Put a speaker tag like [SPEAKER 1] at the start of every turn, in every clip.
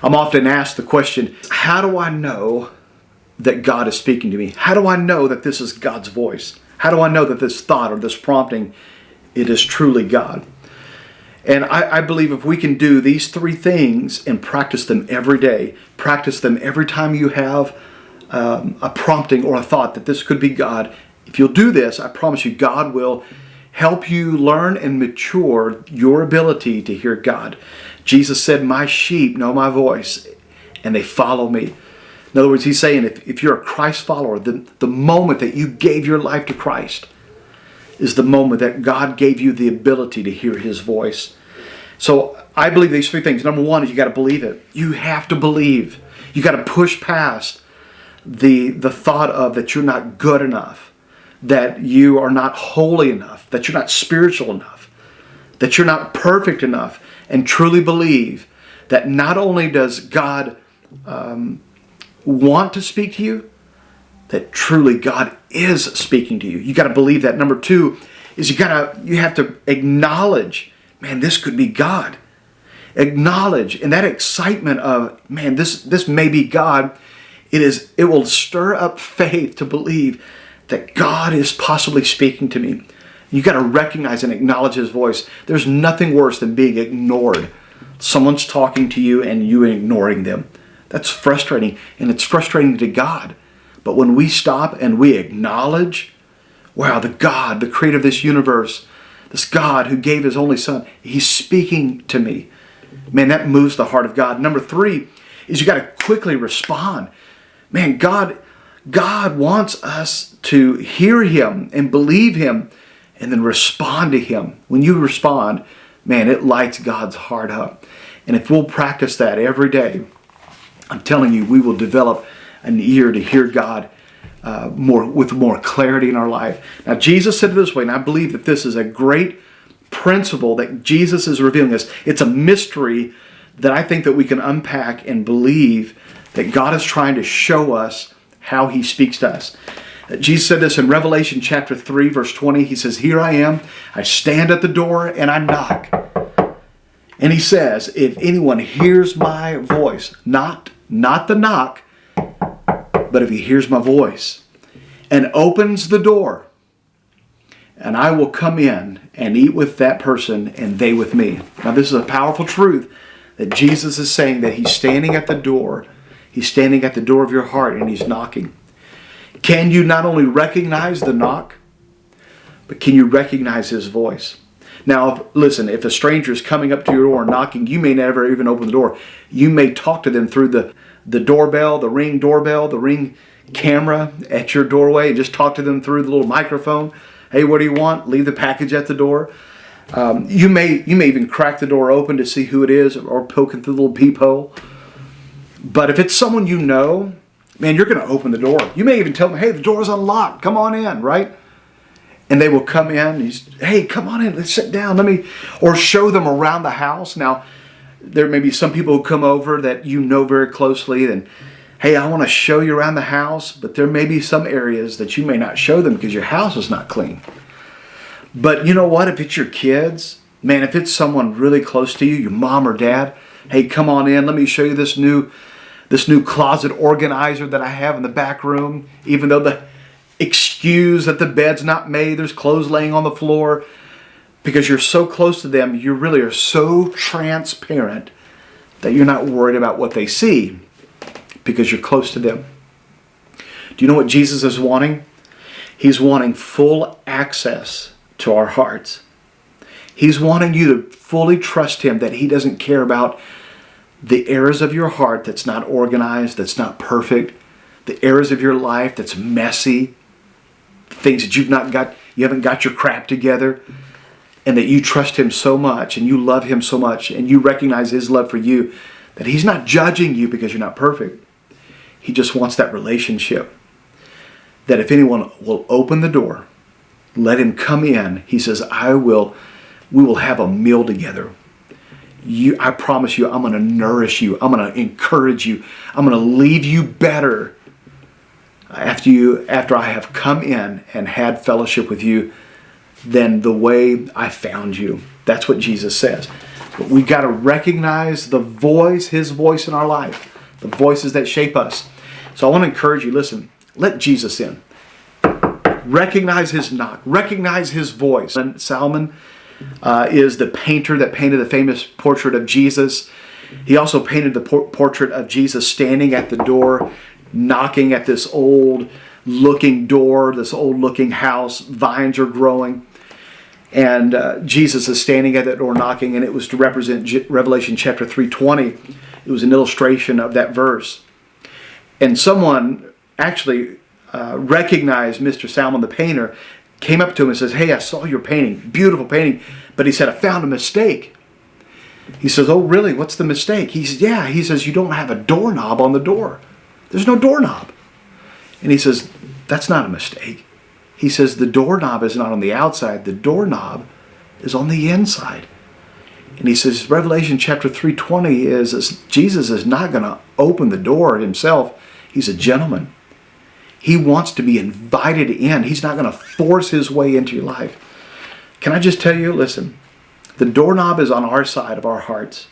[SPEAKER 1] I'm often asked the question, how do I know that God is speaking to me? How do I know that this is God's voice? How do I know that this thought or this prompting, it is truly God? And I believe if we can do these three things and practice them every day, practice them every time you have a prompting or a thought that this could be God, if you'll do this, I promise you, God will help you learn and mature your ability to hear God. Jesus said, my sheep know my voice and they follow me. In other words, he's saying if you're a Christ follower, the moment that you gave your life to Christ is the moment that God gave you the ability to hear his voice. So I believe these three things. Number one is you got to believe it. You have to believe. You got to push past the thought of that you're not good enough, that you are not holy enough, that you're not spiritual enough, that you're not perfect enough, and truly believe that not only does God want to speak to you, that truly God is speaking to you. You got to believe that. Number two is you have to acknowledge, man, this could be God. Acknowledge, and that excitement of, man, this may be God. It will stir up faith to believe that God is possibly speaking to me. You got to recognize and acknowledge his voice. There's nothing worse than being ignored. Someone's talking to you and you ignoring them. That's frustrating, and it's frustrating to God. But when we stop and we acknowledge, wow, the God, the creator of this universe, this God who gave his only son, he's speaking to me. Man, that moves the heart of God. Number three is you got to quickly respond. Man, God wants us to hear him and believe him and then respond to him. When you respond, man, it lights God's heart up. And if we'll practice that every day, I'm telling you, we will develop an ear to hear God with more clarity in our life. Now, Jesus said it this way, and I believe that this is a great principle that Jesus is revealing us. It's a mystery that I think that we can unpack and believe that God is trying to show us how he speaks to us. Jesus said this in Revelation chapter 3, verse 20. He says, here I am. I stand at the door and I knock. And he says, if anyone hears my voice, not the knock, but if he hears my voice and opens the door, and I will come in and eat with that person and they with me. Now this is a powerful truth that Jesus is saying, that he's standing at the door. He's standing at the door of your heart and he's knocking. Can you not only recognize the knock, but can you recognize his voice? Now, listen, if a stranger is coming up to your door and knocking, you may never even open the door. You may talk to them through the doorbell, the ring camera at your doorway, and just talk to them through the little microphone. Hey, what do you want? Leave the package at the door. You may even crack the door open to see who it is, or poking through the little peephole. But if it's someone you know, man, you're going to open the door. You may even tell them, hey, the door's unlocked. Come on in, right? And they will come in. Hey, come on in. Let's sit down. Or show them around the house. Now, there may be some people who come over that you know very closely, and hey, I want to show you around the house, but there may be some areas that you may not show them because your house is not clean. But you know what? If it's your kids, man, if it's someone really close to you, your mom or dad, hey, come on in. Let me show you this new closet organizer that I have in the back room. Even though the excuse that the bed's not made, there's clothes laying on the floor. Because you're so close to them, you really are so transparent that you're not worried about what they see because you're close to them. Do you know what Jesus is wanting? He's wanting full access to our hearts. He's wanting you to fully trust him, that he doesn't care about the areas of your heart that's not organized, that's not perfect, the areas of your life that's messy, things that you haven't got your crap together, and that you trust him so much and you love him so much and you recognize his love for you, that he's not judging you because you're not perfect. He just wants that relationship. That if anyone will open the door, let him come in, he says, we will have a meal together. I promise you, I'm going to nourish you. I'm going to encourage you. I'm going to leave you better after I have come in and had fellowship with you than the way I found you. That's what Jesus says. But we got to recognize the voice, His voice in our life, the voices that shape us. So I want to encourage you, listen, let Jesus in. Recognize His knock. Recognize His voice. And Salmon is the painter that painted the famous portrait of Jesus. He also painted the portrait of Jesus standing at the door, knocking at this old-looking door, this old-looking house. Vines are growing. And Jesus is standing at that door knocking, and it was to represent Revelation chapter 3:20. It was an illustration of that verse. And someone actually recognized Mr. Salmon, the painter, came up to him and says, "Hey, I saw your painting, beautiful painting." But he said, "I found a mistake." He says, "Oh, really? What's the mistake?" He says, "Yeah." He says, "You don't have a doorknob on the door. There's no doorknob." And he says, "That's not a mistake." He says, "The doorknob is not on the outside. The doorknob is on the inside." And he says, Revelation chapter 3:20 is Jesus is not going to open the door himself. He's a gentleman. He wants to be invited in. He's not going to force his way into your life. Can I just tell you, listen, the doorknob is on our side of our hearts.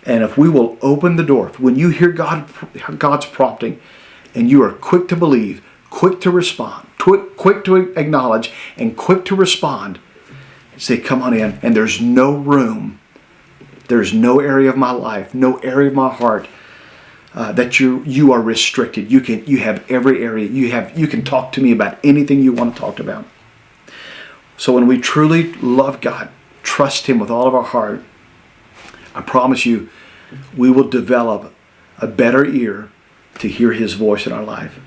[SPEAKER 1] And if we will open the door, when you hear God's prompting, and you are quick to believe, quick to respond, quick to acknowledge, and quick to respond, say, "Come on in." And there's no room, there's no area of my life, no area of my heart that you are restricted. You have every area. You can talk to me about anything you want to talk about. So when we truly love God, trust Him with all of our heart, I promise you, we will develop a better ear to hear His voice in our life.